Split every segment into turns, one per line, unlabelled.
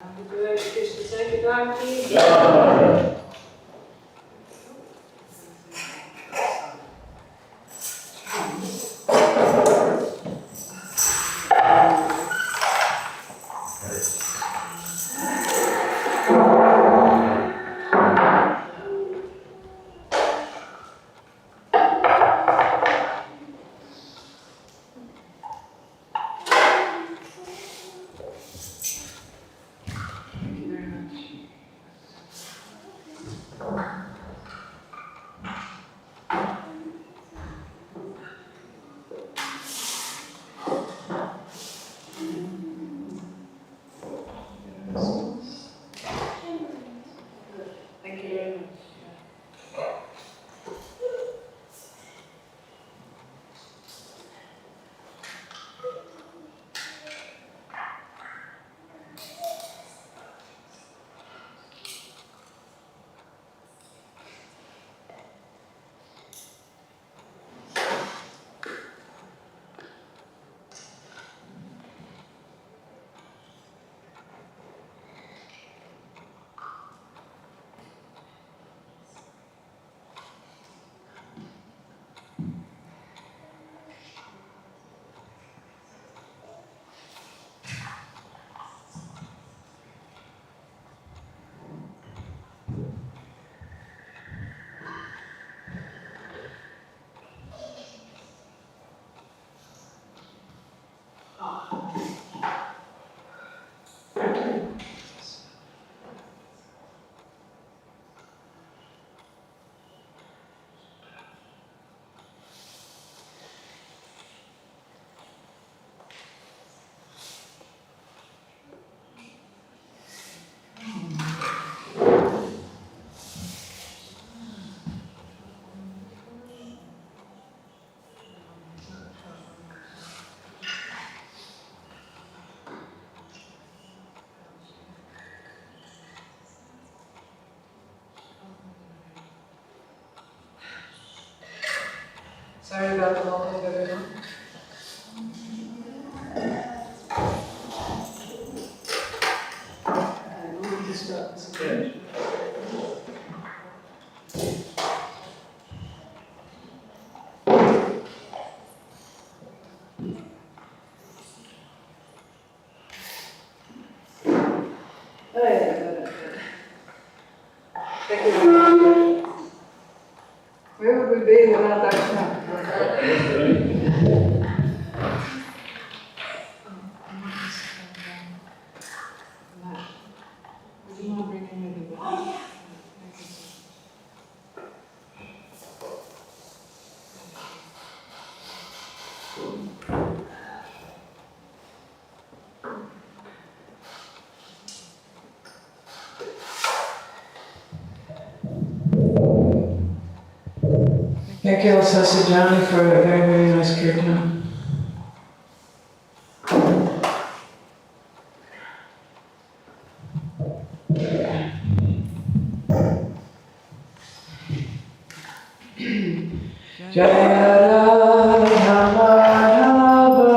Krishna Sankirtan ki Thank you very much. Sorry about the moment, everyone. Yeah. Thank you very much. Where would we be without that song? Would you mind bringing me the bell? Thank you, Sasajani, for a very, very nice kirtan. Jaya Radha Madhava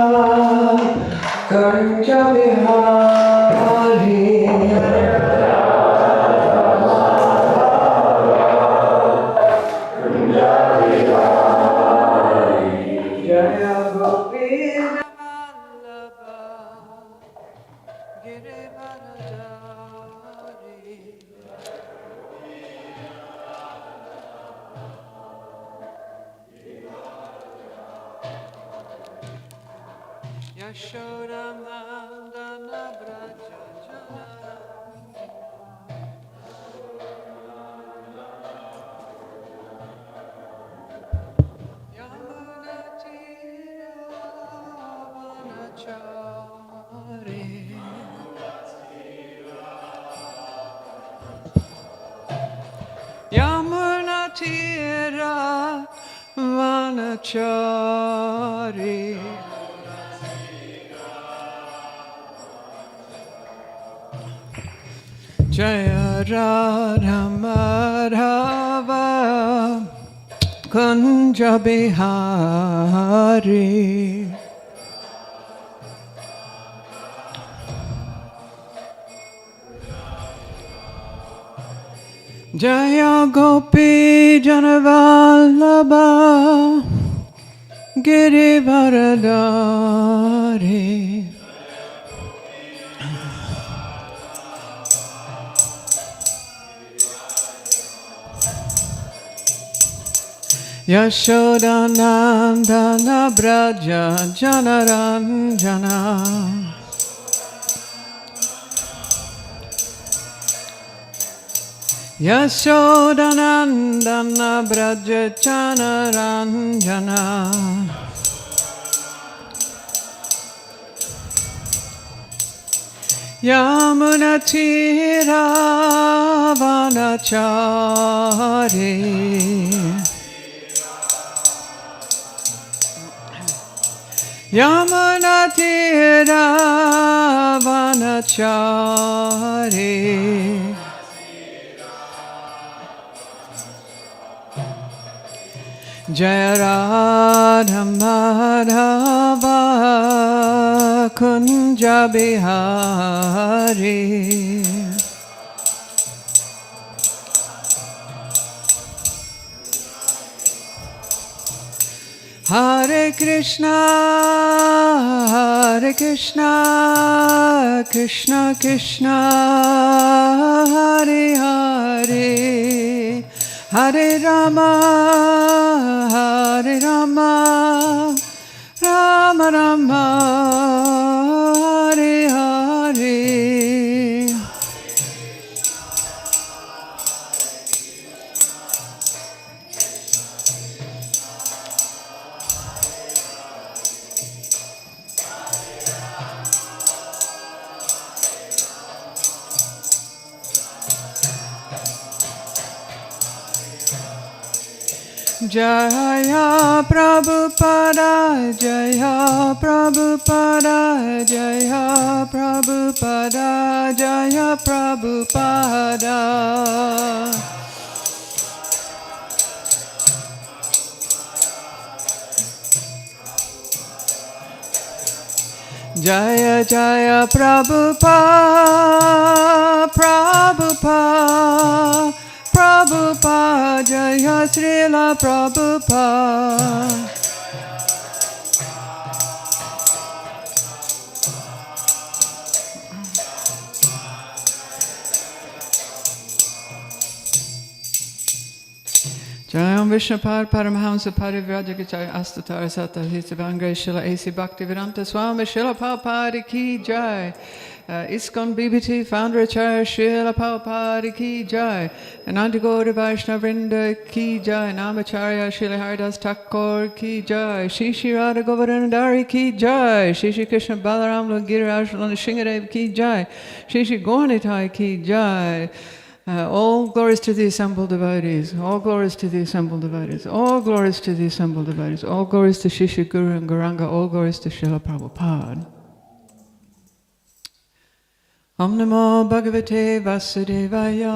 Kunja Bihari Jaya Gopina Vallabha Girivardhari Yashodam Nandana Braja Jana Yamuna Tiravanachari Yamuna Tiravanachari Jaya Radha Madhava Kunja Bihari
Jaya Gopi Janavallabha Girivaradari Yashodanandana Braja Janaranjana Yashodanandana Braja Janaranjana Yamunatira Vanachari Yamunatira Vanachari Jaya Radha Madhava Kunja Bihari Hare Krishna Krishna Krishna Hare Hare Hare Rama Rama Rama Hare Hare Jaya Prabhupada, Jaya Prabhupada, Jaya Prabhupada, Jaya Prabhupada. Jaya Jaya Prabhupada, Prabhupada. Prabhupada, Jaya Srila Prabhupada. Jayam Vishnupad Paramahamsa Parivrajagacharya Astatara Sata Hisabangre Shila A.C. Bhaktivedanta Swami Shila Prabhupada Ki Jai. ISKCON BBT Founder Acharya Srila Prabhupada Ki Jai. Ananta Gaura Vaishnavrinda Ki Jai. Namacharya Srila Haridas Thakur Ki Jai. Shri Shri Radha Govardhanadari Ki Jai. Shri Shri Krishna Balaram Giraj Shingadev Ki Jai. Shri Shri Gauranitai Ki Jai. All glories to the assembled devotees. All glories to the assembled devotees. All glories to the assembled devotees. All glories to Shri Shri Guru and Gauranga. All glories to Srila Prabhupada. Om Namo Bhagavate Vasudevaya.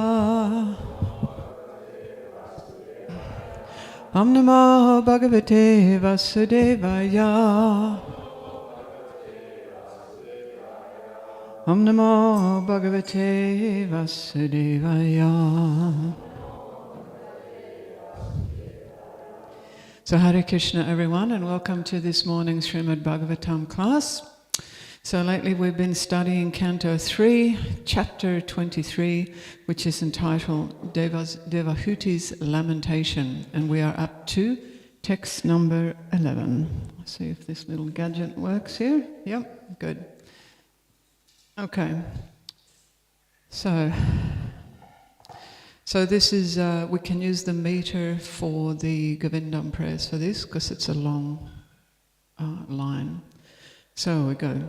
Om Namo Bhagavate Vasudevaya. Om Namo Bhagavate Vasudevaya. So Hare Krishna everyone, and welcome to this morning's Srimad Bhagavatam class. So lately we've been studying Canto 3, Chapter 23, which is entitled Devahuti's Lamentation, and we are up to text number 11. Let's see if this little gadget works here. Yep, good. Okay, so this is, we can use the meter for the Govindam prayers for this, because it's a long line. So we go.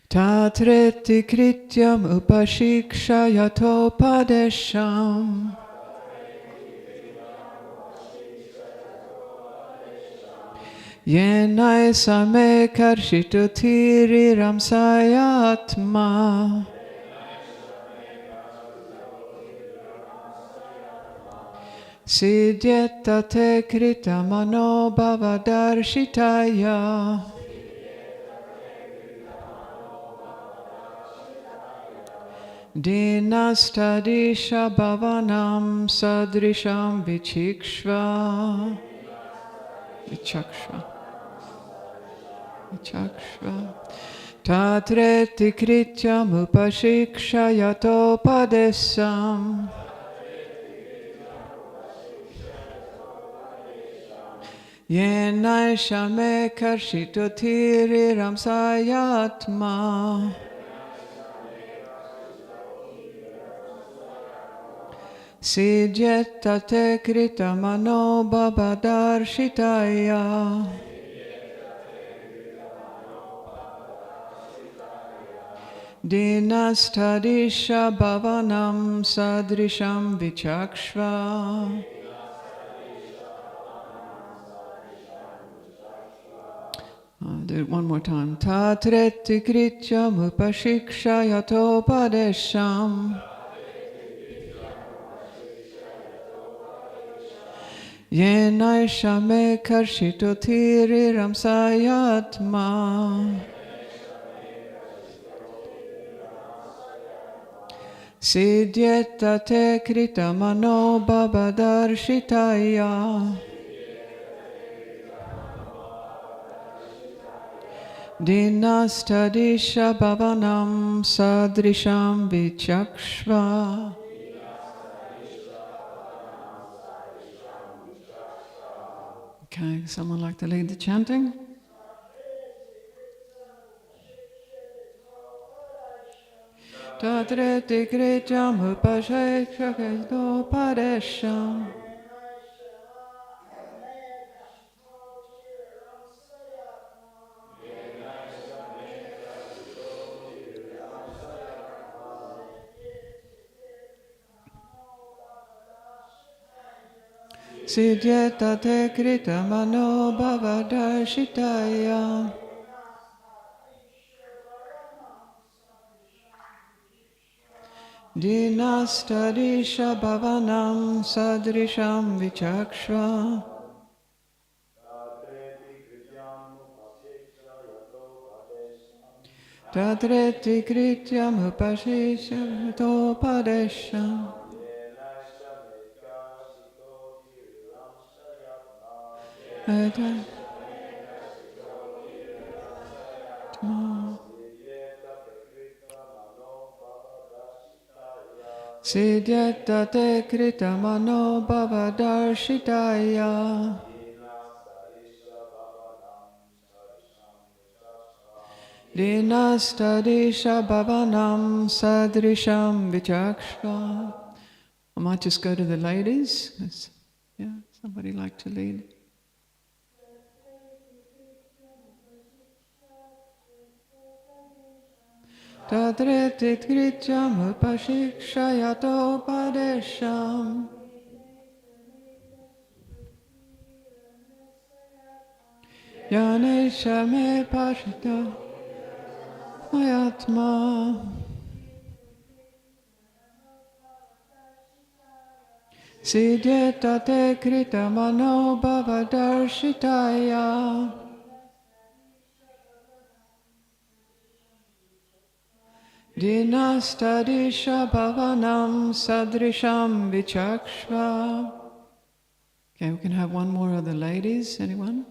Tatreti krityam upashikshayatopadesham. Yenai same karshitu tiriram sayatma. Siddhyeta te krita mano bhavadarshitaya. Dinastadisha bhavanam sadrisham vichikshva. Vichakshva. Vichakshva. Tatreti krityam upashikshayatopadesam. Yenaishame karshitotiriram sayatma. Siddhyetate kritamano babadarshitaya. Dinastadisha bhavanam sadrisham vichakshva. I'll do it one more time. Tatreti krityam upashikshayatopadesham. Yenaishame karshitotiriram sayatma. Siddhyetate kritamano babadarshitaya. Dinastadisha bhavanam sadrisham vichakshva. Okay, someone like to lead the chanting? Tatreti krityam upashikshayatopadesham. Siddhyetate kritamano bhavadarshitaya. Dinastadisha bhavanam sadrisham vichakshva. Tatreti krityam upashikshayatopadesham. Siddhyetate kritamano bhavadarshitaya. Dinastadisha bhavanam sadrisham vichakshva. I might just go to the ladies. Yeah, somebody like to lead. Tatreti krityam upashikshayatopadesham. Yaneshame pashita ayatma. Siddhyetate kritamano bhavadarshitaya. Dinastadisha bhavanam sadrisham vichakshva. Okay, we can have one more of the ladies. Anyone?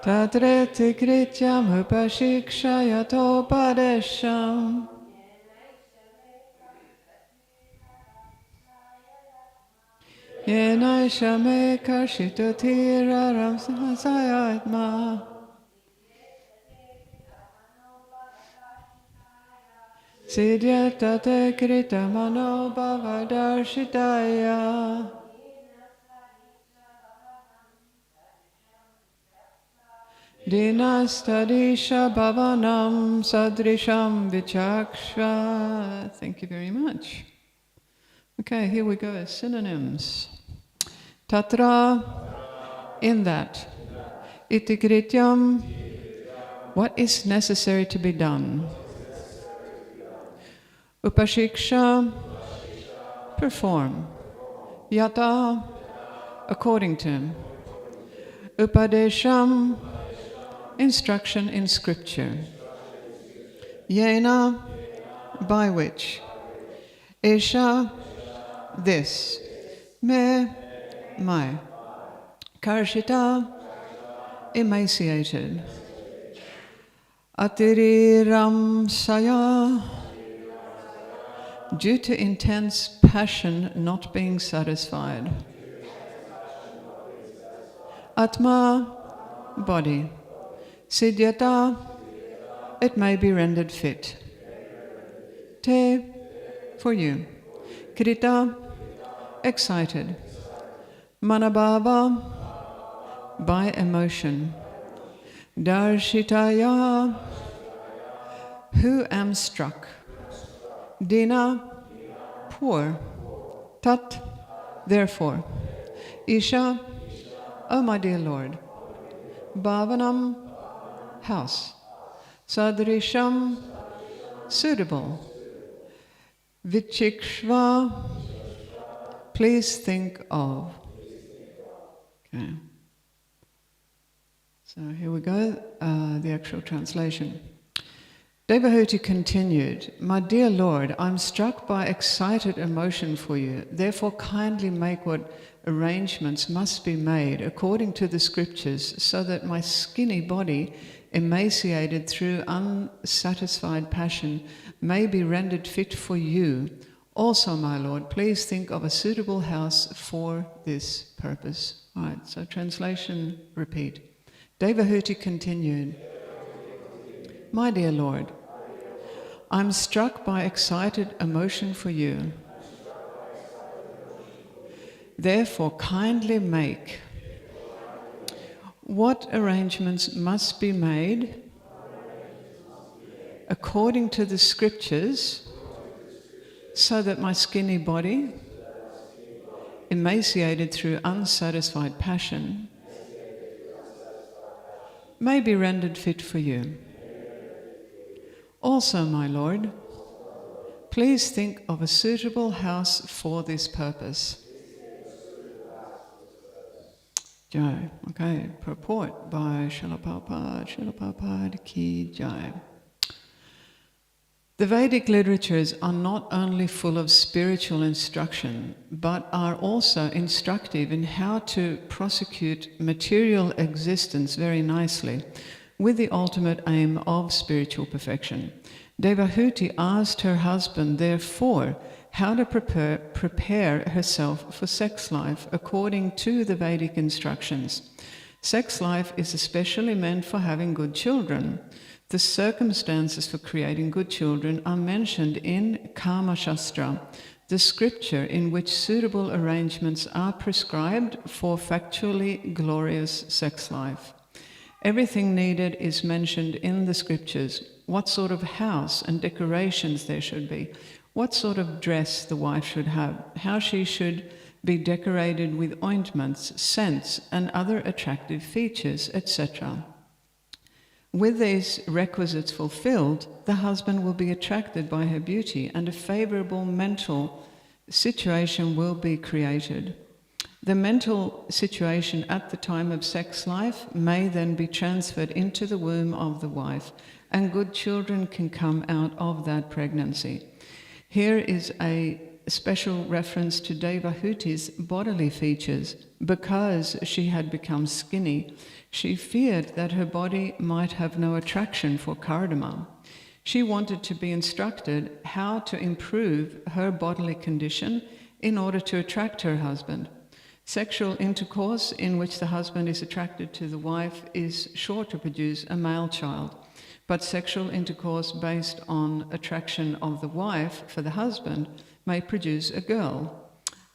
Tatreti krityam upashikshayatopadesham. Yenaishame karshitotiraram sayatma. Siddhyetate kritamano bhavadarshitaya. Dinastadisha bhavanam sadrisham vichakshva. Thank you very much. Okay, here we go. Synonyms. Tatra, in that. Iti krityam, what is necessary to be done. Upashiksha, perform. Yata, according to. Upadesham, instruction in scripture. Yena, by which. Esha, this. Me, my. Karshita, emaciated. Atiriram saya, due to intense passion not being satisfied. Atma, body. Siddhyata, it may be rendered fit. Te, for you. Krita, excited. Manabhava, by emotion. Darshitaya, who am struck. Dina, poor. Tat, therefore. Isha, O my dear Lord. Bhavanam, house. Sadrisham, suitable. Vichikshva, please think of. Okay. So here we go, the actual translation. Devahuti continued, my dear Lord, I'm struck by excited emotion for you. Therefore kindly make what arrangements must be made according to the scriptures so that my skinny body, emaciated through unsatisfied passion, may be rendered fit for you. Also, my Lord, please think of a suitable house for this purpose. All right, so translation, repeat. Devahuti continued, my dear Lord, I'm struck by excited emotion for you. Therefore, kindly make what arrangements must be made according to the scriptures so that my skinny body, emaciated through unsatisfied passion, may be rendered fit for you. Also, my Lord, please think of a suitable house for this purpose. Jai. Okay, purport by Srila Prabhupada Ki Jai. The Vedic literatures are not only full of spiritual instruction, but are also instructive in how to prosecute material existence very nicely, with the ultimate aim of spiritual perfection. Devahuti asked her husband, therefore, how to prepare herself for sex life according to the Vedic instructions. Sex life is especially meant for having good children. The circumstances for creating good children are mentioned in Kama Shastra, the scripture in which suitable arrangements are prescribed for factually glorious sex life. Everything needed is mentioned in the scriptures: what sort of house and decorations there should be, what sort of dress the wife should have, how she should be decorated with ointments, scents, and other attractive features, etc. With these requisites fulfilled, the husband will be attracted by her beauty and a favorable mental situation will be created. The mental situation at the time of sex life may then be transferred into the womb of the wife, and good children can come out of that pregnancy. Here is a special reference to Devahuti's bodily features. Because she had become skinny, she feared that her body might have no attraction for cardamom. She wanted to be instructed how to improve her bodily condition in order to attract her husband. Sexual intercourse in which the husband is attracted to the wife is sure to produce a male child, but sexual intercourse based on attraction of the wife for the husband may produce a girl.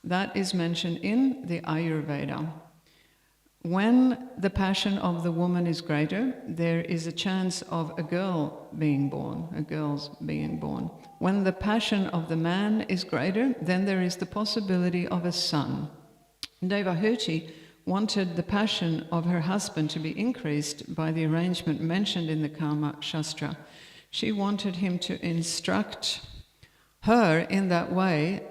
That is mentioned in the Ayurveda. When the passion of the woman is greater, there is a chance of a girl being born, a girl's being born. When the passion of the man is greater, then there is the possibility of a son. Devahuti wanted the passion of her husband to be increased by the arrangement mentioned in the Kama Shastra. She wanted him to instruct her in that way,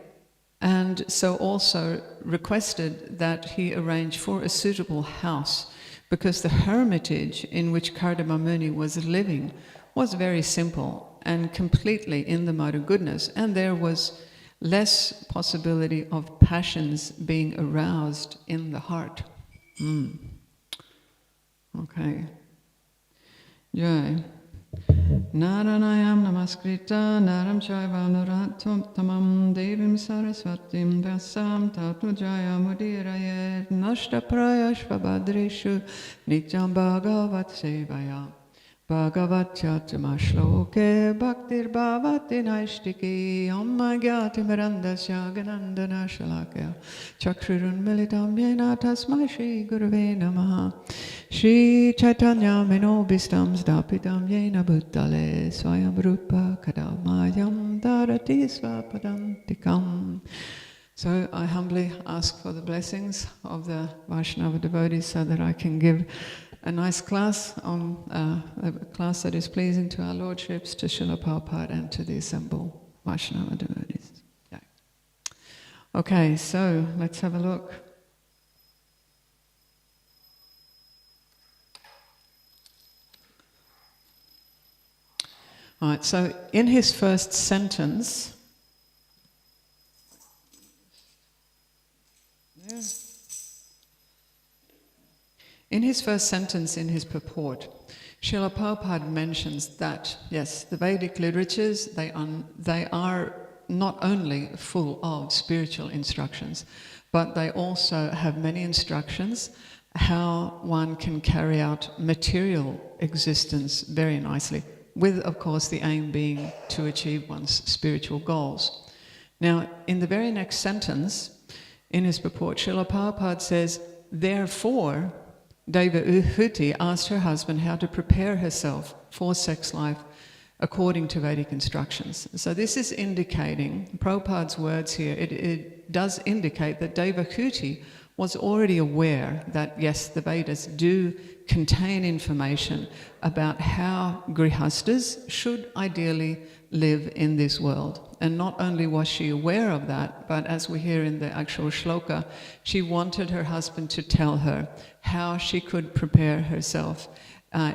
and so also requested that he arrange for a suitable house because the hermitage in which Kardama Muni was living was very simple and completely in the mode of goodness, and there was less possibility of passions being aroused in the heart. Okay. Jai. Naranayam Namaskrita Naram Chaiva Nuratam Tamam Devim Saraswatim Vyasam Tatu Jaya Mudirayet Nashta Prayashvabhadreshu Nityam Bhagavat Sevaya Bhagavat Chatma Shloke Bhaktir Bhavati Naishtiki Amma Gyati Mirandasya Ganandana Shalakya Chakshurun Militam Yena Tasmai Shri Gurave Namaha Shri Chaitanya Menobhistam Stapitam Yena Bhutale Swayam Rupa Kadamayam Dharati Svapadantikam. So I humbly ask for the blessings of the Vaishnava devotees so that I can give a nice class on a class that is pleasing to our lordships, to Srila Prabhupada and to the assembled Vaishnava devotees. Yeah. Okay, so let's have a look. All right, so in his first sentence, in his purport, Srila Prabhupada mentions that, yes, the Vedic literatures, they are not only full of spiritual instructions, but they also have many instructions how one can carry out material existence very nicely, with, of course, the aim being to achieve one's spiritual goals. Now, in the very next sentence, in his purport, Srila Prabhupada says, therefore, Devahuti asked her husband how to prepare herself for sex life according to Vedic instructions. So this is indicating, Prabhupada's words here, it does indicate that Devahuti was already aware that, yes, the Vedas do contain information about how grihastas should ideally live in this world. And not only was she aware of that, but as we hear in the actual shloka, she wanted her husband to tell her how she could prepare herself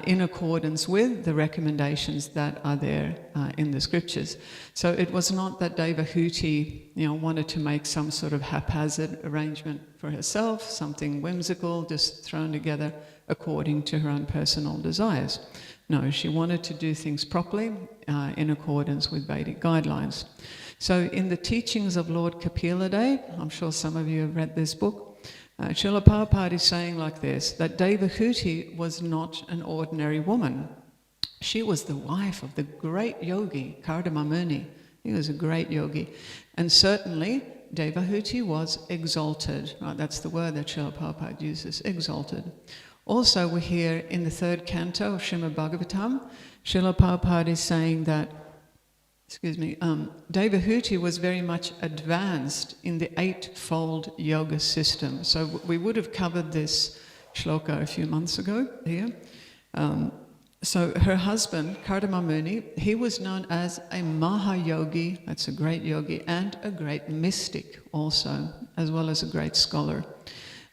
in accordance with the recommendations that are there in the scriptures. So it was not that Devahuti, wanted to make some sort of haphazard arrangement for herself, something whimsical, just thrown together according to her own personal desires. No, she wanted to do things properly in accordance with Vedic guidelines. So in the teachings of Lord Kapila Dev, I'm sure some of you have read this book, Srila Prabhupada is saying like this, that Devahuti was not an ordinary woman. She was the wife of the great yogi, Kardama Muni. He was a great yogi. And certainly, Devahuti was exalted. Right, that's the word that Srila Prabhupada uses, exalted. Also, we hear in the third canto of Srimad Bhagavatam, Srila Prabhupada is saying that, Devahuti was very much advanced in the eightfold yoga system. So we would have covered this shloka a few months ago here. So her husband, Kardama Muni, he was known as a Mahayogi, that's a great yogi, and a great mystic also, as well as a great scholar.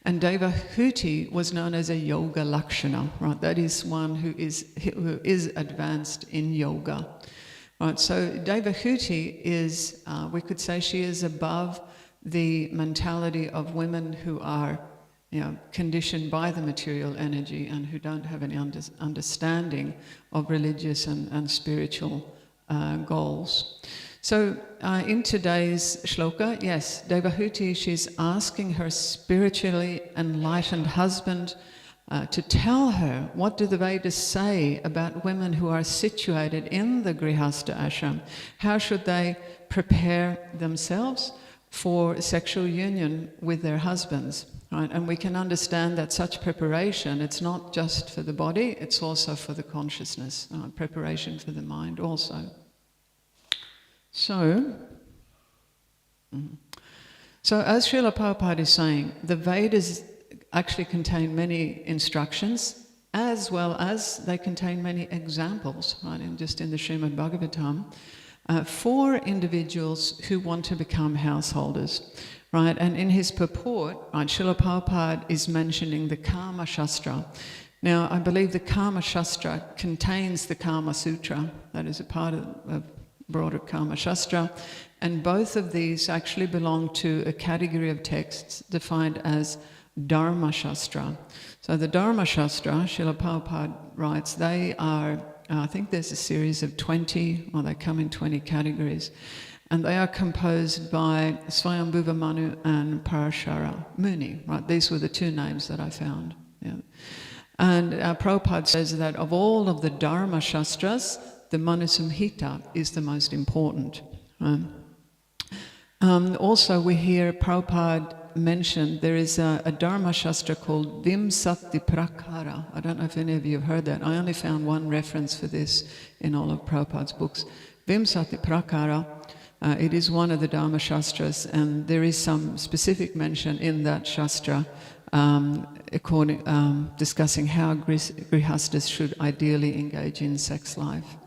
And Devahuti was known as a Yoga Lakshana, right? That is one who is advanced in yoga. Right, so Devahuti is, we could say she is above the mentality of women who are, conditioned by the material energy and who don't have any understanding of religious and spiritual goals. So in today's shloka, yes, Devahuti, she's asking her spiritually enlightened husband to tell her what do the Vedas say about women who are situated in the Grihastha ashram. How should they prepare themselves for sexual union with their husbands? Right? And we can understand that such preparation, it's not just for the body, it's also for the consciousness, preparation for the mind also. So as Srila Prabhupada is saying, the Vedas actually contain many instructions, as well as they contain many examples, right? And just in the Srimad Bhagavatam, for individuals who want to become householders. right? And in his purport, right, Srila Prabhupada is mentioning the Kama Shastra. Now, I believe the Kama Shastra contains the Kama Sutra, that is a part of a broader Kama Shastra, and both of these actually belong to a category of texts defined as Dharma Shastra. So the Dharma Shastra, Srila Prabhupada writes, they are, I think there's a series of 20, or they come in 20 categories, and they are composed by Swayambhuva Manu and Parashara Muni, right? These were the two names that I found. Yeah. And Prabhupada says that of all of the Dharma Shastras, the Manusamhita is the most important. Also, we hear Prabhupada mentioned there is a Dharma Shastra called Vimsati Prakara. I don't know if any of you have heard that. I only found one reference for this in all of Prabhupada's books. Vimsati Prakara, it is one of the Dharma Shastras, and there is some specific mention in that Shastra discussing how Grihastas should ideally engage in sex life.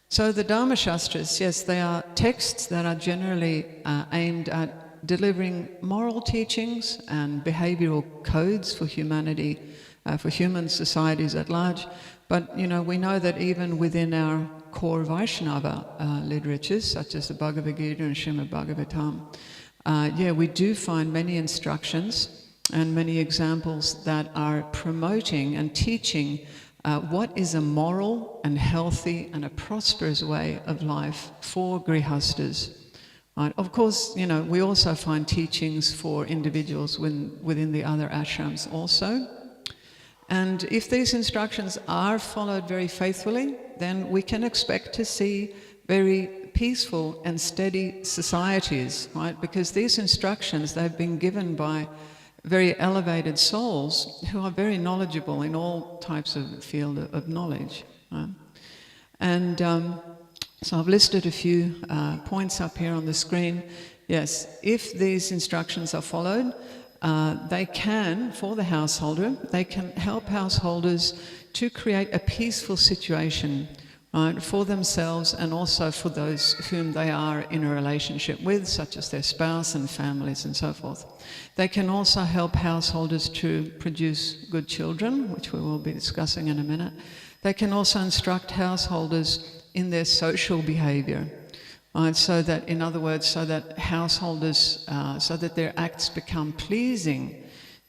So the Dharma Shastras, yes, they are texts that are generally aimed at delivering moral teachings and behavioral codes for humanity, for human societies at large. But, you know, we know that even within our core Vaishnava literatures, such as the Bhagavad Gita and Srimad Bhagavatam, we do find many instructions and many examples that are promoting and teaching what is a moral and healthy and a prosperous way of life for Grihastas. Right. Of course, you know, we also find teachings for individuals within the other ashrams also. And if these instructions are followed very faithfully, then we can expect to see very peaceful and steady societies, right? Because these instructions, they've been given by very elevated souls who are very knowledgeable in all types of field of knowledge. Right? And so I've listed a few points up here on the screen. Yes, if these instructions are followed, they can, for the householder, they can help householders to create a peaceful situation, right, for themselves and also for those whom they are in a relationship with, such as their spouse and families and so forth. They can also help householders to produce good children, which we will be discussing in a minute. They can also instruct householders in their social behavior, right? So that, in other words, so that householders, so that their acts become pleasing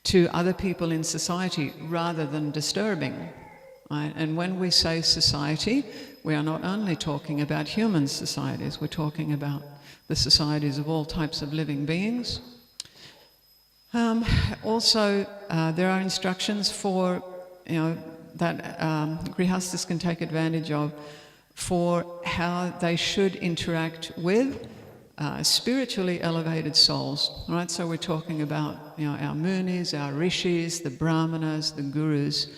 to other people in society rather than disturbing, right? And when we say society, we are not only talking about human societies, we're talking about the societies of all types of living beings. Also, there are instructions for, you know, that Grihastas can take advantage of for how they should interact with spiritually elevated souls, right? So we're talking about, you know, our munis, our rishis, the brahmanas, the gurus,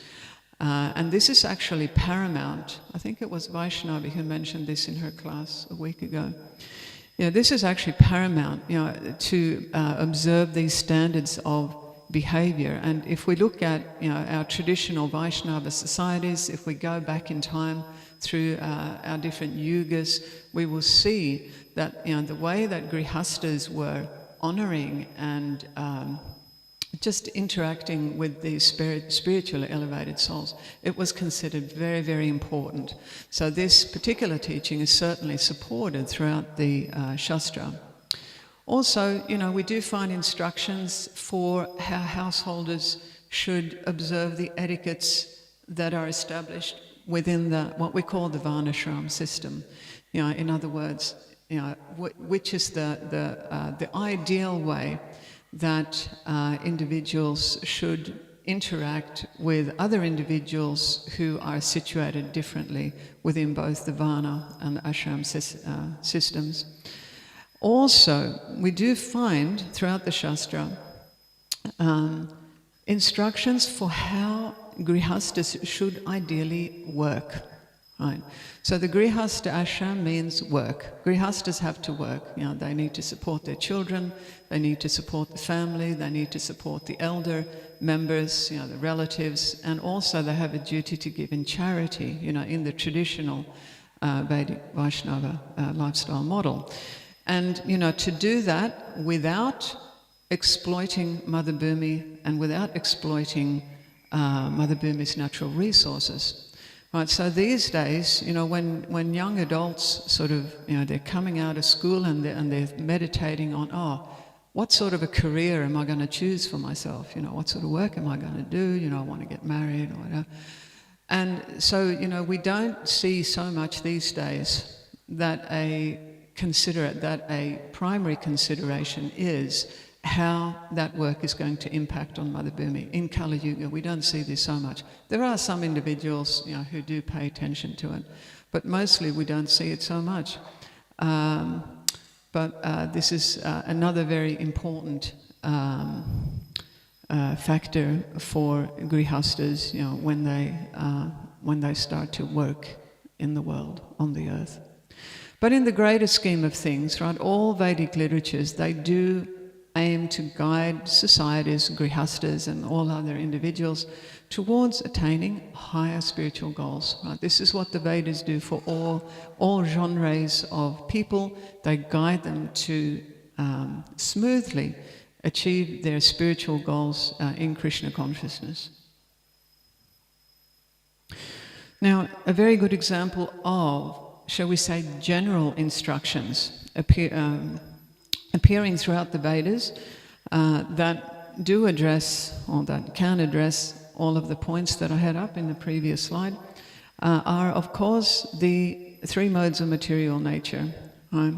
and this is actually paramount. I think it was Vaishnavi who mentioned this in her class a week ago. You know, this is actually paramount, you know, to observe these standards of behavior. And if we look at, you know, our traditional Vaishnava societies, if we go back in time through our different yugas, we will see that, you know, the way that Grihastas were honouring and just interacting with these spiritually elevated souls, it was considered very, very important. So this particular teaching is certainly supported throughout the Shastra. Also, you know, we do find instructions for how householders should observe the etiquettes that are established within what we call the Varnashram system. You know, in other words, you know, which is the ideal way that individuals should interact with other individuals who are situated differently within both the Varna and the Ashram systems. Also, we do find throughout the Shastra instructions for how Grihastas should ideally work. Right. So the Grihasta ashram means work. Grihastas have to work. You know, they need to support their children, they need to support the family, they need to support the elder members, you know, the relatives, and also they have a duty to give in charity, you know, in the traditional Vedic Vaishnava lifestyle model. And, to do that without exploiting Mother Bhumi and without exploiting Mother Bhumi's natural resources. Right, so these days, when young adults sort of, they're coming out of school and they're meditating on, what sort of a career am I going to choose for myself? What sort of work am I going to do? I want to get married or whatever. And so, we don't see so much these days that a primary consideration is how that work is going to impact on Mother Bhumi. In Kali Yuga, we don't see this so much. There are some individuals, who do pay attention to it, but mostly we don't see it so much. But this is another very important factor for grihastas, when they start to work in the world, on the earth. But in the greater scheme of things, right, all Vedic literatures, they do aim to guide societies, grihastas and all other individuals towards attaining higher spiritual goals. Right? This is what the Vedas do for all genres of people. They guide them to smoothly achieve their spiritual goals in Krishna consciousness. Now, a very good example of, shall we say, general instructions appearing throughout the Vedas that do address, or that can address, all of the points that I had up in the previous slide, are of course the three modes of material nature. Right?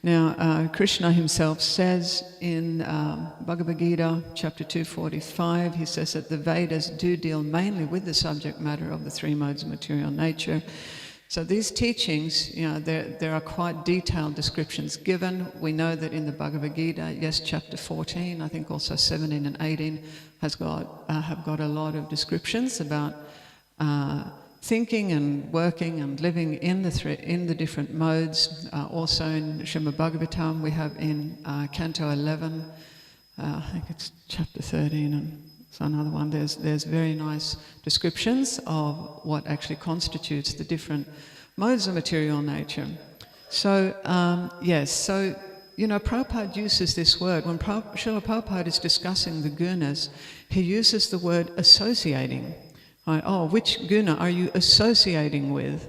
Now, Krishna himself says in Bhagavad Gita, chapter 245, he says that the Vedas do deal mainly with the subject matter of the three modes of material nature. So these teachings, there are quite detailed descriptions given. We know that in the Bhagavad Gita, yes, chapter 14, I think also 17 and 18 have got a lot of descriptions about thinking and working and living in the different modes. Also in Srimad Bhagavatam, we have in Canto 11, I think it's chapter 13 and so another one, there's very nice descriptions of what actually constitutes the different modes of material nature. So, Prabhupada uses this word. When Srila Prabhupada is discussing the gunas, he uses the word associating. Right? Which guna are you associating with?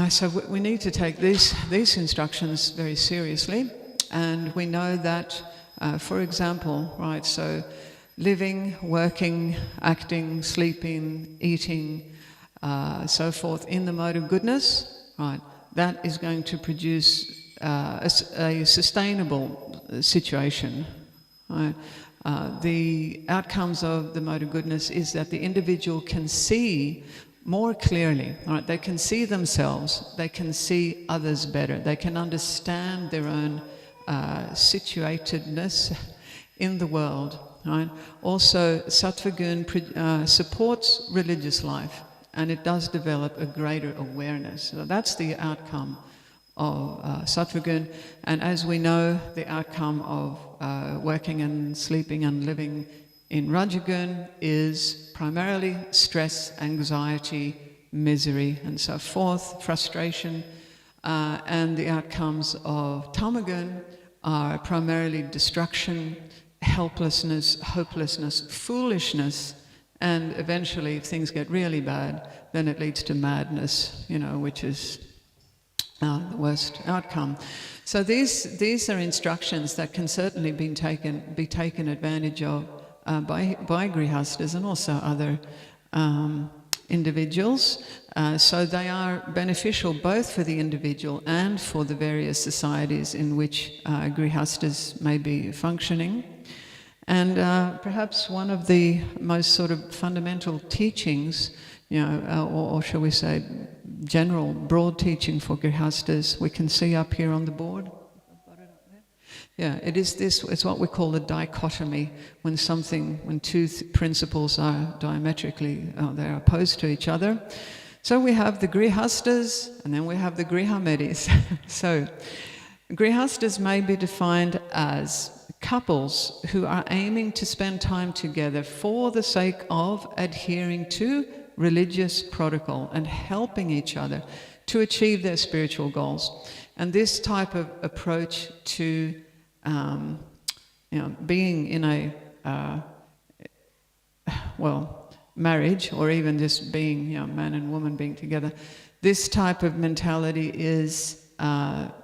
So we need to take these instructions very seriously. And we know that, for example, right, so living, working, acting, sleeping, eating, so forth in the mode of goodness, right, that is going to produce a sustainable situation. Right? The outcomes of the mode of goodness is that the individual can see more clearly. Right? They can see themselves, they can see others better, they can understand their own situatedness in the world. Right? Also, Sattva Gun supports religious life, and it does develop a greater awareness. So that's the outcome of Sattva Gun. And as we know, the outcome of working and sleeping and living in Rajagun is primarily stress, anxiety, misery, and so forth, frustration. And the outcomes of Tamagun are primarily destruction, helplessness, hopelessness, foolishness, and eventually, if things get really bad, then it leads to madness, which is the worst outcome. So these are instructions that can certainly be taken advantage of by grihastas and also other individuals. So they are beneficial both for the individual and for the various societies in which grihastas may be functioning. And perhaps one of the most sort of fundamental teachings, or shall we say general broad teaching for grihastas, we can see up here on the board. Yeah, it is this, it's what we call a dichotomy, when two principles are diametrically, they're opposed to each other. So we have the grihastas and then we have the grihamedis. So grihastas may be defined as couples who are aiming to spend time together for the sake of adhering to religious protocol and helping each other to achieve their spiritual goals. And this type of approach to being in a marriage, or even just being man and woman being together, this type of mentality is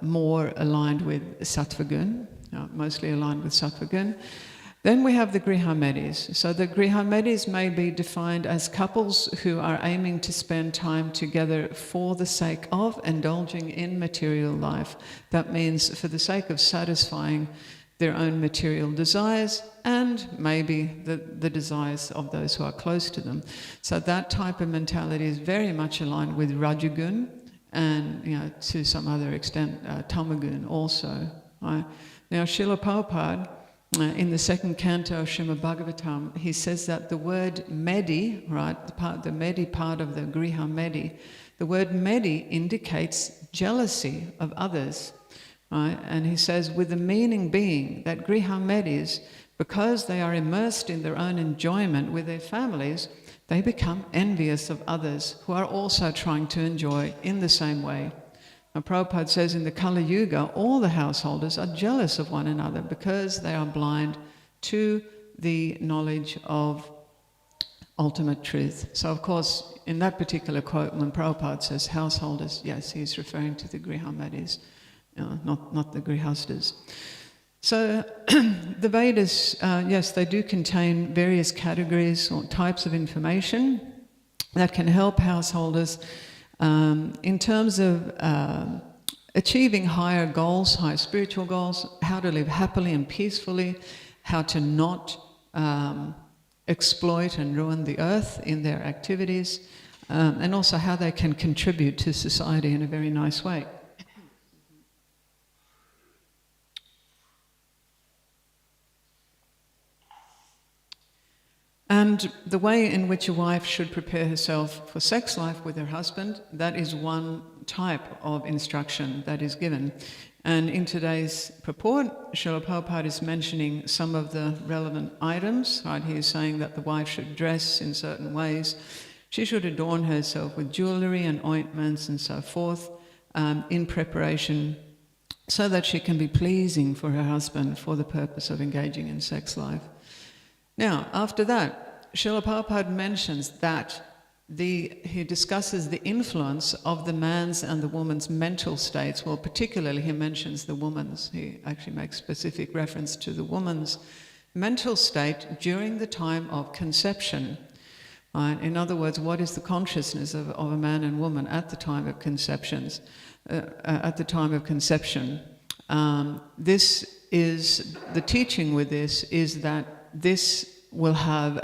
more aligned with Sattvagun, mostly aligned with Sattvagun. Then we have the Grihamedis. So the Grihamedis may be defined as couples who are aiming to spend time together for the sake of indulging in material life. That means for the sake of satisfying their own material desires and maybe the desires of those who are close to them. So that type of mentality is very much aligned with Rajagun and, to some other extent, Tamagun also. Right? Now, Srila Prabhupada, in the second canto of Srimad Bhagavatam, he says that the word Medi, right, the Medi part of the Griha Medi, the word Medi indicates jealousy of others, right? And he says, with the meaning being that Griha Medis, because they are immersed in their own enjoyment with their families, they become envious of others who are also trying to enjoy in the same way. Now, Prabhupada says in the Kali Yuga, all the householders are jealous of one another because they are blind to the knowledge of ultimate truth. So, of course, in that particular quote, when Prabhupada says householders, yes, he's referring to the Grihamadis, not the Grihastas. So, the Vedas, yes, they do contain various categories or types of information that can help householders in terms of achieving higher goals, higher spiritual goals, how to live happily and peacefully, how to not exploit and ruin the earth in their activities, and also how they can contribute to society in a very nice way. And the way in which a wife should prepare herself for sex life with her husband, that is one type of instruction that is given. And in today's purport, Srila Prabhupada is mentioning some of the relevant items. Right? He is saying that the wife should dress in certain ways. She should adorn herself with jewelry and ointments and so forth in preparation so that she can be pleasing for her husband for the purpose of engaging in sex life. Now, after that, Srila Prabhupada mentions that he discusses the influence of the man's and the woman's mental states. Well, particularly he mentions the woman's. He actually makes specific reference to the woman's mental state during the time of conception. In other words, what is the consciousness of a man and woman at the time of conception? This is the teaching with this is that this will have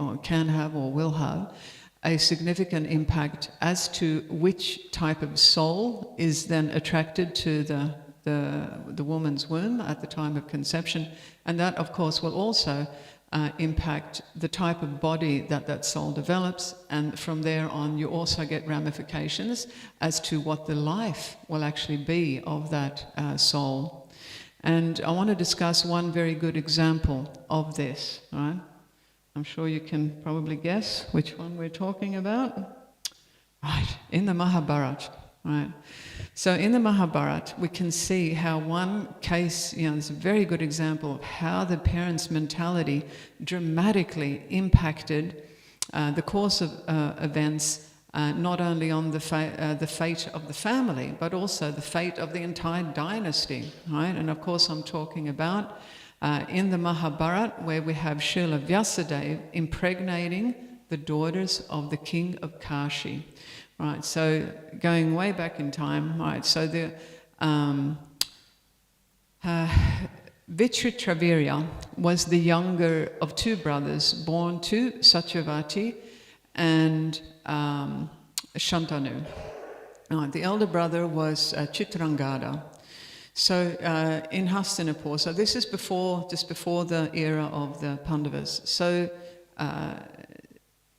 or can have or will have a significant impact as to which type of soul is then attracted to the woman's womb at the time of conception, and that of course will also impact the type of body that soul develops, and from there on you also get ramifications as to what the life will actually be of that soul. And I want to discuss one very good example of this, right? I'm sure you can probably guess which one we're talking about. Right, in the Mahabharata, right? So in the Mahabharata, we can see how one case, there's a very good example of how the parents' mentality dramatically impacted the course of events, not only on the fate of the family, but also the fate of the entire dynasty, right? And of course I'm talking about in the Mahabharata, where we have Srila Vyasadeva impregnating the daughters of the king of Kashi, right? So going way back in time, right? So the Vichitravirya was the younger of two brothers born to Satyavati and Shantanu. The elder brother was Chitrangada. So in Hastinapur, so this is just before the era of the Pandavas. So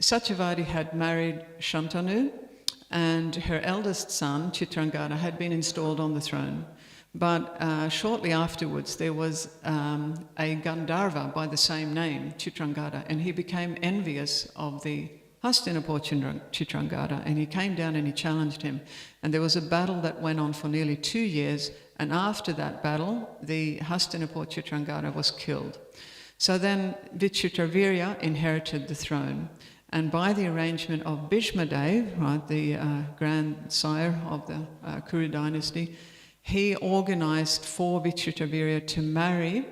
Satyavati had married Shantanu, and her eldest son, Chitrangada, had been installed on the throne. But shortly afterwards, there was a Gandharva by the same name, Chitrangada, and he became envious of the Hastinapur Chitrangada, and he came down and he challenged him. And there was a battle that went on for nearly 2 years, and after that battle, the Hastinapur Chitrangada was killed. So then Vichitravirya inherited the throne, and by the arrangement of Bhishmadev, right, the grandsire of the Kuru dynasty, he organized for Vichitravirya to marry.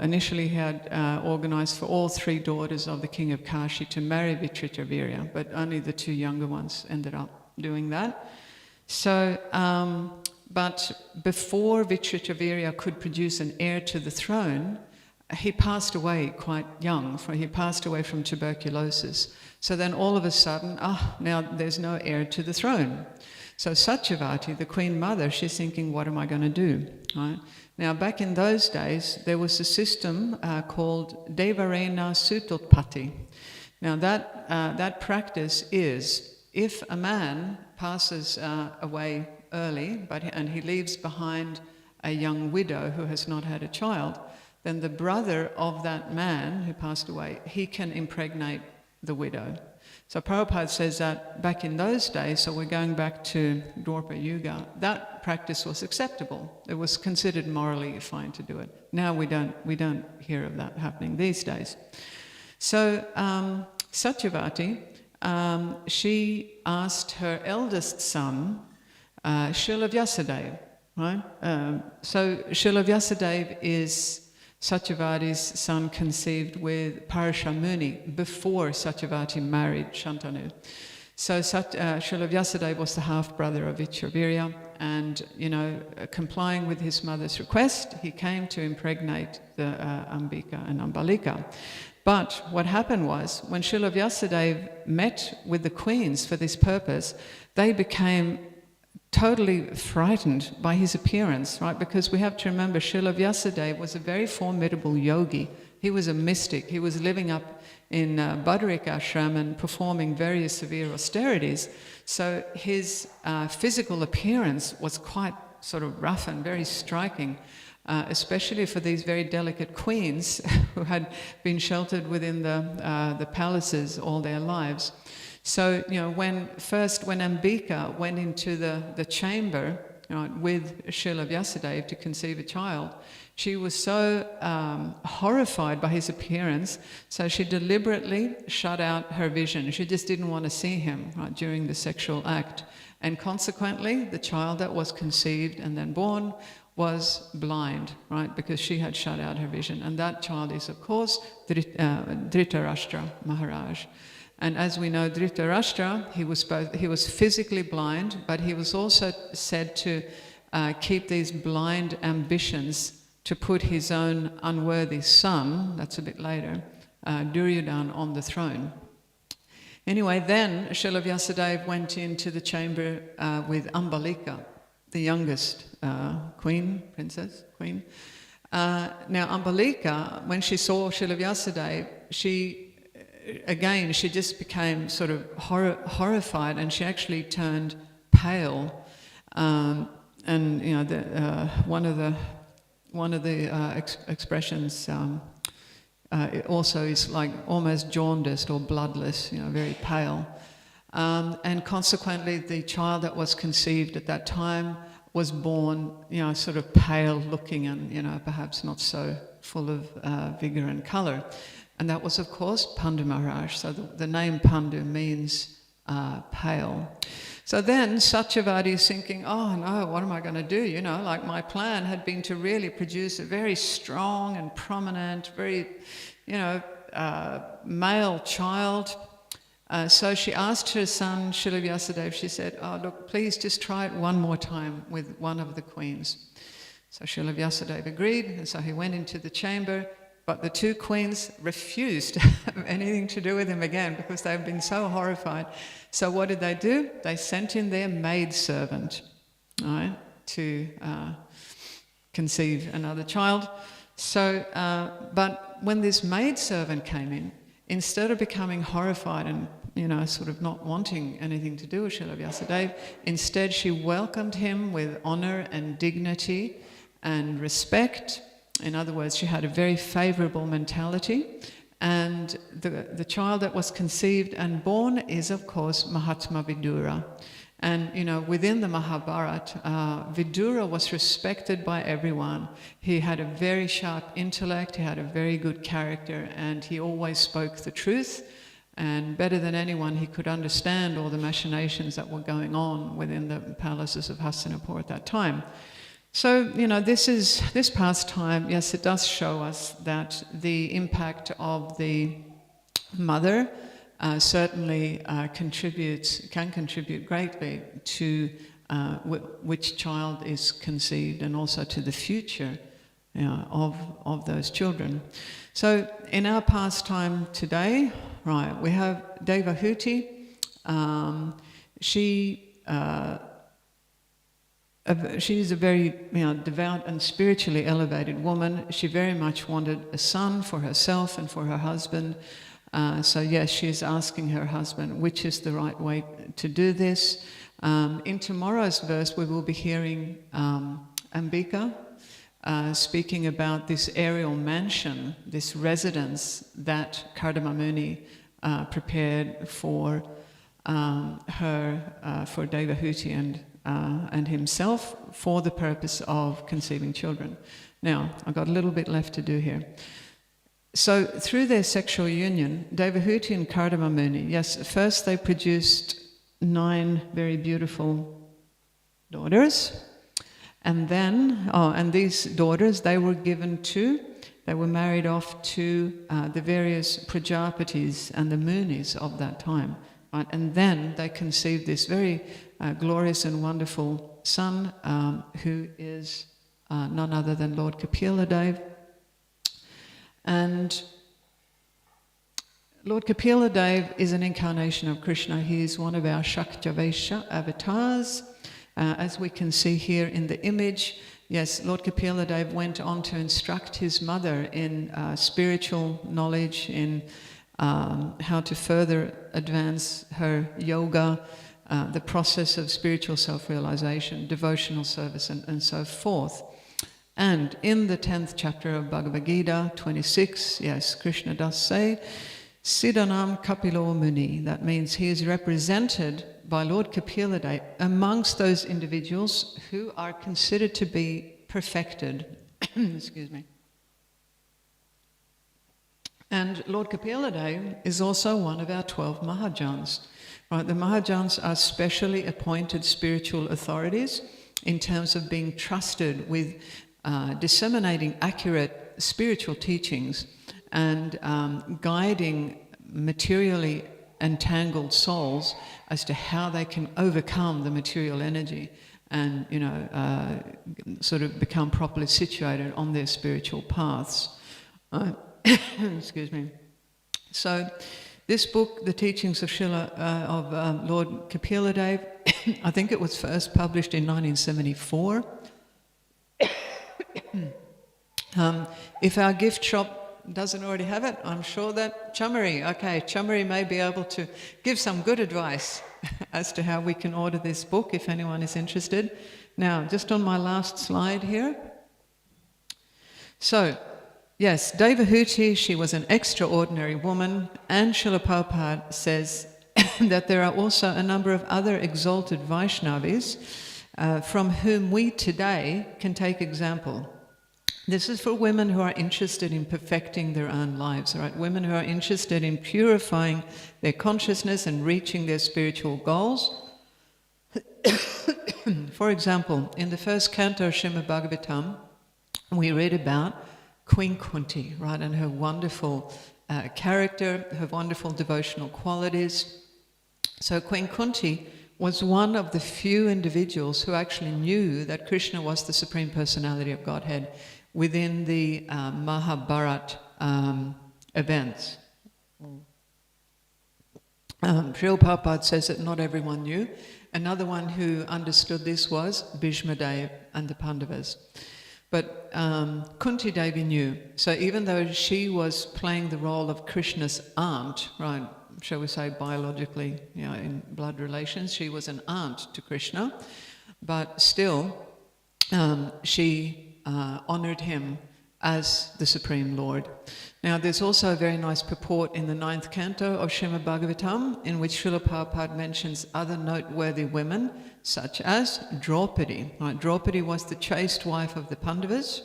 Initially he had organized for all 3 daughters of the king of Kashi to marry Vichitravirya, but only the 2 younger ones ended up doing that. So, but before Vichitravirya could produce an heir to the throne, he passed away quite young. He passed away from tuberculosis. So then all of a sudden, now there's no heir to the throne. So Satyavati, the queen mother, she's thinking, what am I going to do? Right? Now, back in those days, there was a system called Devarena Sutotpati. Now, that practice is, if a man passes away early, and he leaves behind a young widow who has not had a child, then the brother of that man who passed away, he can impregnate the widow. So Prabhupada says that back in those days, so we're going back to Dwapara Yuga, that practice was acceptable. It was considered morally fine to do it. Now we don't hear of that happening these days. So Satyavati, she asked her eldest son, Srila Vyasadeva, right? So Srila Vyasadeva is Satyavati's son conceived with Parashamuni before Satyavati married Shantanu. So Srila Vyasadeva was the half-brother of Vichitravirya, and, complying with his mother's request, he came to impregnate the Ambika and Ambalika. But what happened was, when Srila Vyasadeva met with the queens for this purpose, they became totally frightened by his appearance, right? Because we have to remember, Srila Vyasadeva was a very formidable yogi. He was a mystic. He was living up in Badarik ashram and performing very severe austerities. So his physical appearance was quite sort of rough and very striking, especially for these very delicate queens who had been sheltered within the palaces all their lives. So, when Ambika went into the chamber, with Srila Vyasadeva to conceive a child, she was so horrified by his appearance, so she deliberately shut out her vision. She just didn't want to see him, right, during the sexual act. And consequently, the child that was conceived and then born was blind, right, because she had shut out her vision. And that child is, of course, Dhritarashtra Maharaj. And as we know, Dhritarashtra, he was physically blind, but he was also said to keep these blind ambitions to put his own unworthy son, that's a bit later, Duryodhana, on the throne. Anyway, then Srila Vyasadeva went into the chamber with Ambalika, the youngest princess. Now Ambalika, when she saw Srila Vyasadeva, she just became sort of horrified, and she actually turned pale. And one of the expressions it also is like almost jaundiced or bloodless, very pale. And consequently, the child that was conceived at that time was born, sort of pale looking and, perhaps not so full of vigor and color. And that was, of course, Pandu Maharaj. So the name Pandu means pale. So then Satyavati is thinking, oh no, what am I going to do? Like my plan had been to really produce a very strong and prominent, very, male child. So she asked her son, Srila Vyasadeva, she said, oh look, please just try it one more time with one of the queens. So Srila Vyasadeva agreed, and so he went into the chamber. But the 2 queens refused to have anything to do with him again because they've been so horrified. So what did they do? They sent in their maidservant, right, to conceive another child. So, but when this maidservant came in, instead of becoming horrified and, sort of not wanting anything to do with Srila Vyasadeva, instead she welcomed him with honor and dignity and respect. In other words, she had a very favorable mentality, And the child that was conceived and born is, of course, Mahatma Vidura. And, you know, within the Mahabharata, Vidura was respected by everyone. He had a very sharp intellect, he had a very good character, and he always spoke the truth. And better than anyone, he could understand all the machinations that were going on within the palaces of Hastinapur at that time. So, you know, this past time, yes, it does show us that the impact of the mother certainly can contribute greatly to which child is conceived, and also to the future, you know, of those children. So in our pastime today, right, we have Devahuti. She's a very, you know, devout and spiritually elevated woman. She very much wanted a son for herself and for her husband. So yes, she is asking her husband, which is the right way to do this. In tomorrow's verse, we will be hearing Ambika speaking about this aerial mansion, this residence that Kardama Muni prepared for for Devahuti and himself, for the purpose of conceiving children. Now, I've got a little bit left to do here. So, through their sexual union, Devahuti and Kardama Muni, yes, first they produced 9 very beautiful daughters, and then, and these daughters, they were married off to the various Prajapatis and the Munis of that time, right? And then they conceived this very glorious and wonderful son, who is none other than Lord Kapila Dev. And Lord Kapila Dev is an incarnation of Krishna. He is one of our Shaktavesha avatars. As we can see here in the image, yes, Lord Kapila Dev went on to instruct his mother in spiritual knowledge, in how to further advance her yoga, the process of spiritual self-realization, devotional service, and so forth. And in the 10th chapter of Bhagavad Gita, 26, yes, Krishna does say, Siddhanam Kapilo Muni. That means he is represented by Lord Kapila Dev amongst those individuals who are considered to be perfected. Excuse me. And Lord Kapila Dev is also one of our 12 Mahajans. Right, the Mahajans are specially appointed spiritual authorities in terms of being trusted with disseminating accurate spiritual teachings and guiding materially entangled souls as to how they can overcome the material energy and, you know, sort of become properly situated on their spiritual paths. Excuse me. So this book, The Teachings of Lord Kapila Dev, I think it was first published in 1974. If our gift shop doesn't already have it, I'm sure that Chamari may be able to give some good advice as to how we can order this book if anyone is interested. Now, just on my last slide here. So, yes, Devahuti, she was an extraordinary woman, and Srila Prabhupada says that there are also a number of other exalted Vaishnavis from whom we today can take example. This is for women who are interested in perfecting their own lives, right? Women who are interested in purifying their consciousness and reaching their spiritual goals. For example, in the first canto of Srimad Bhagavatam, we read about Queen Kunti, right, and her wonderful character, her wonderful devotional qualities. So Queen Kunti was one of the few individuals who actually knew that Krishna was the Supreme Personality of Godhead within the Mahabharata events. Srila Prabhupada says that not everyone knew. Another one who understood this was Bhishma Dev and the Pandavas. But Kunti Devi knew. So even though she was playing the role of Krishna's aunt, right, shall we say biologically, you know, in blood relations, she was an aunt to Krishna, but still she honored him as the Supreme Lord. Now, there's also a very nice purport in the 9th canto of Srimad Bhagavatam, in which Srila Prabhupada mentions other noteworthy women, such as Draupadi. Right? Draupadi was the chaste wife of the Pandavas.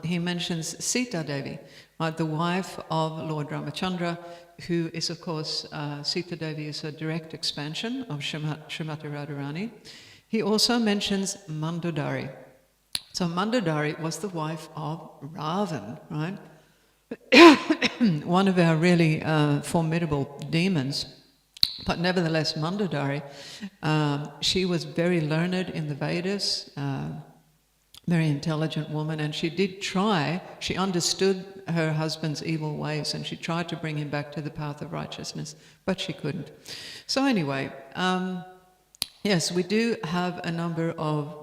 He mentions Sita Devi, right, the wife of Lord Ramachandra, who is, of course, Sita Devi is a direct expansion of Srimati Radharani. He also mentions Mandodari. So Mandodari was the wife of Ravan, right? One of our really formidable demons. But nevertheless, Mandodari, she was very learned in the Vedas, very intelligent woman, and she did try, she understood her husband's evil ways, and she tried to bring him back to the path of righteousness, but she couldn't. So anyway, yes, we do have a number of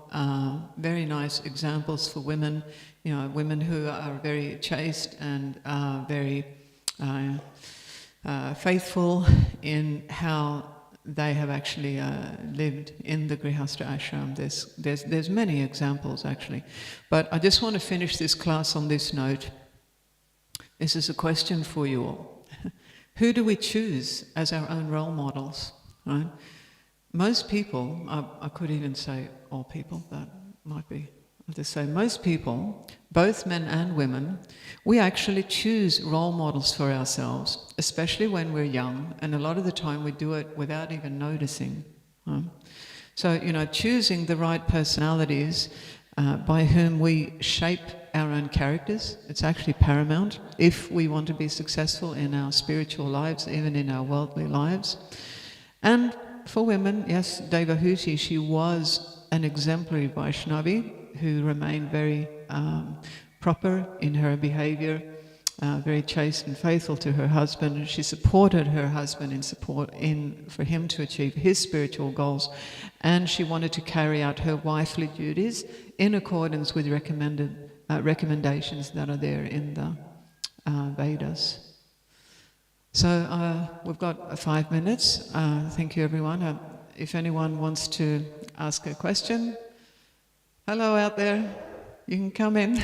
very nice examples for women, women who are very chaste and very faithful in how they have actually lived in the Grihastha ashram. There's many examples actually, but I just want to finish this class on this note. This is a question for you all. Who do we choose as our own role models? Right? Most people, I could even say all people, that might be, I'll just say most people, both men and women, we actually choose role models for ourselves, especially when we're young, and a lot of the time we do it without even noticing. So, choosing the right personalities by whom we shape our own characters, it's actually paramount if we want to be successful in our spiritual lives, even in our worldly lives. And for women, yes, Devahuti, she was an exemplary Vaishnavi who remained very proper in her behavior, very chaste and faithful to her husband. And she supported her husband for him to achieve his spiritual goals, and she wanted to carry out her wifely duties in accordance with recommendations that are there in the Vedas. So we've got 5 minutes. Thank you, everyone. If anyone wants to ask a question, hello out there. You can come in.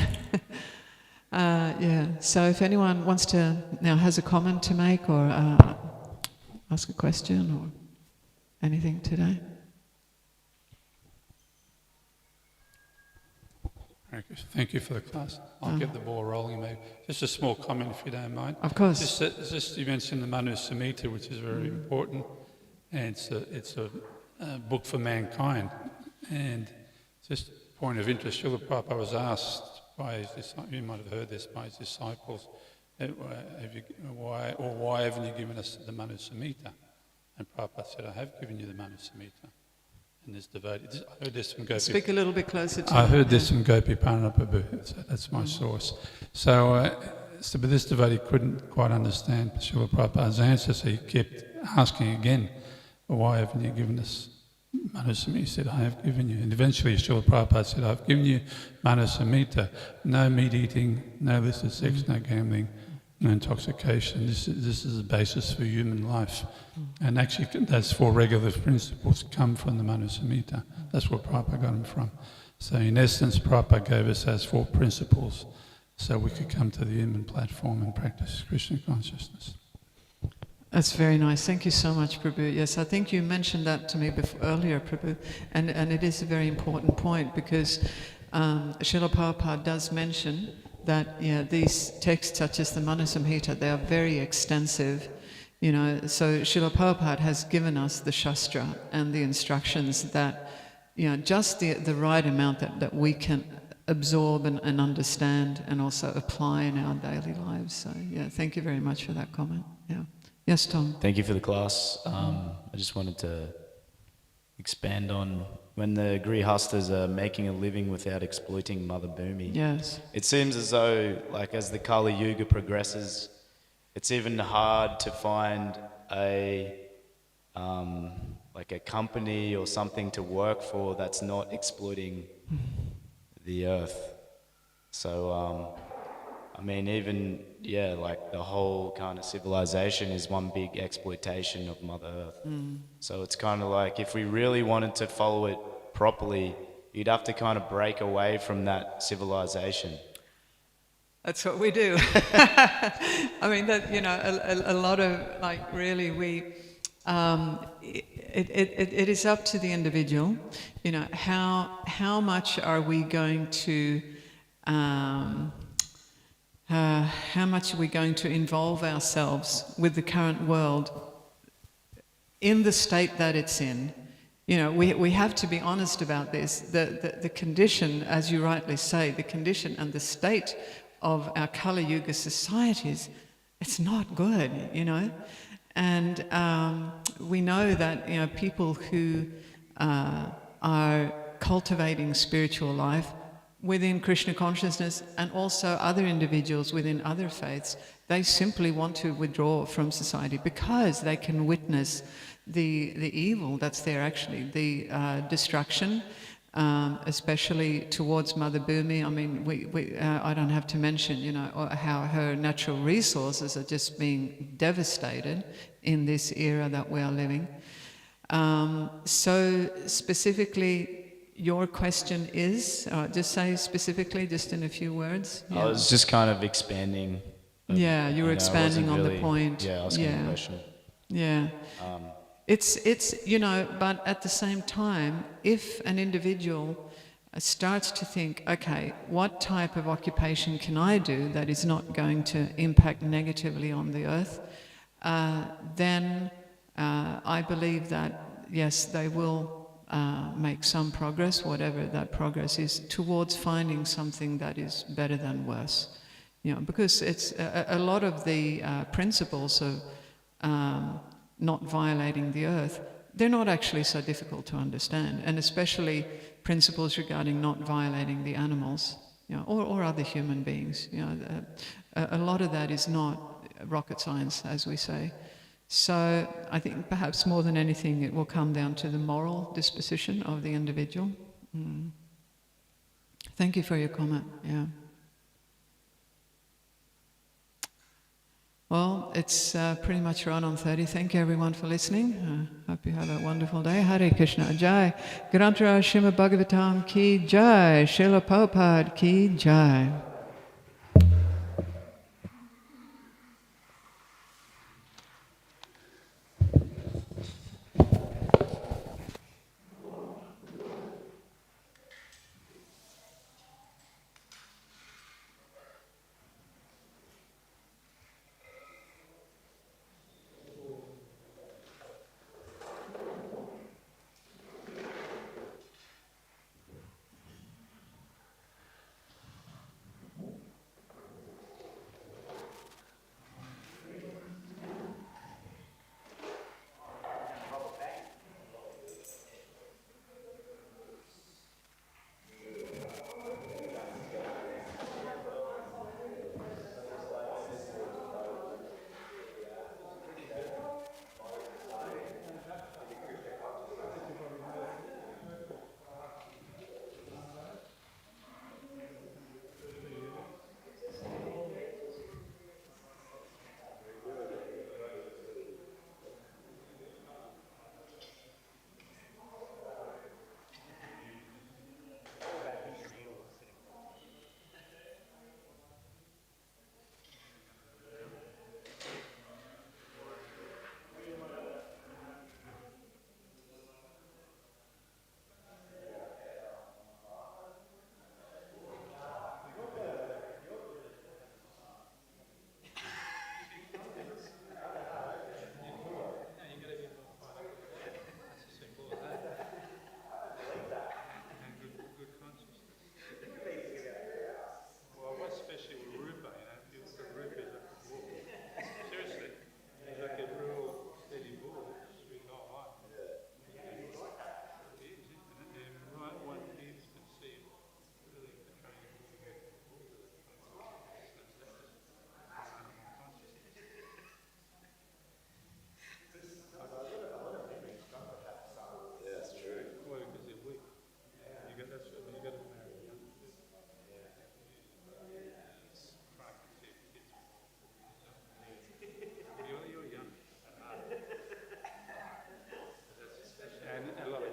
So if anyone wants to has a comment to make or ask a question or anything today.
Thank you for the class. I'll get the ball rolling, maybe. Just a small comment, if you don't mind.
Of course.
Just you mentioned the Manu Samhita, which is very important, and it's a book for mankind. And just a point of interest, Srila Prabhupada was asked by his disciples, you might have heard this, by his disciples, why haven't you given us the Manu Samhita? And Prabhupada said, I have given you the Manu Samhita. And this devotee, I heard this from Gopi.
Speak a little bit closer to
I heard this from Gopi Paranaprabhu, so that's my source. So, but this devotee couldn't quite understand Srila Prabhupada's answer, so he kept asking again, well, why haven't you given us Manu Samhita? He said, I have given you. And eventually Srila Prabhupada said, I've given you Manu Samhita, no meat eating, no illicit sex, no gambling, no intoxication. This is the basis for human life. And actually those 4 regular principles come from the Manu Samhita. That's where Prabhupada got them from. So in essence, Prabhupada gave us those 4 principles so we could come to the human platform and practice Krishna consciousness.
That's very nice. Thank you so much, Prabhu. Yes, I think you mentioned that to me earlier, Prabhu, and it is a very important point because Srila Prabhupada does mention that these texts such as the Manu Samhita, they are very extensive, so Srila Prabhupada has given us the Shastra and the instructions that, just the right amount that we can absorb and understand and also apply in our daily lives. So thank you very much for that comment. Yeah. Yes, Tom.
Thank you for the class. I just wanted to expand on when the Grihastas are making a living without exploiting Mother Bhumi.
Yes.
It seems as though, as the Kali Yuga progresses, it's even hard to find a company or something to work for that's not exploiting the earth. So, the whole kind of civilization is one big exploitation of Mother Earth. So it's kind of like if we really wanted to follow it properly, you'd have to kind of break away from that civilization.
That's what we do. I mean, that, you know, a lot of, like, really, it is up to the individual, you know, how much are we going to, how much are we going to involve ourselves with the current world in the state that it's in. You know, we have to be honest about this. The condition, as you rightly say, the condition and the state of our Kali Yuga societies, it's not good, you know. And we know that, you know, people who are cultivating spiritual life within Krishna consciousness and also other individuals within other faiths, they simply want to withdraw from society because they can witness the evil that's there, actually, the destruction, especially towards Mother Bhumi. I mean, I don't have to mention, you know, how her natural resources are just being devastated in this era that we are living. So specifically, your question is, just say specifically, just in a few words.
I was just kind of expanding.
Yeah, you were expanding on the point.
Yeah, asking a question.
Yeah. It's, you know, but at the same time, if an individual starts to think, okay, what type of occupation can I do that is not going to impact negatively on the earth, then I believe that, yes, they will make some progress, whatever that progress is, towards finding something that is better than worse. You know, because it's a lot of the principles of not violating the earth, they're not actually so difficult to understand, and especially principles regarding not violating the animals, you know, or other human beings. You know, a lot of that is not rocket science, as we say. So I think perhaps more than anything, it will come down to the moral disposition of the individual. Thank you for your comment. Yeah. Well, it's pretty much right on 30. Thank you everyone for listening. Hope you have a wonderful day. Hare Krishna. Jai. Granthara Srimad Bhagavatam ki jai. Srila Prabhupada ki jai.
And a lot of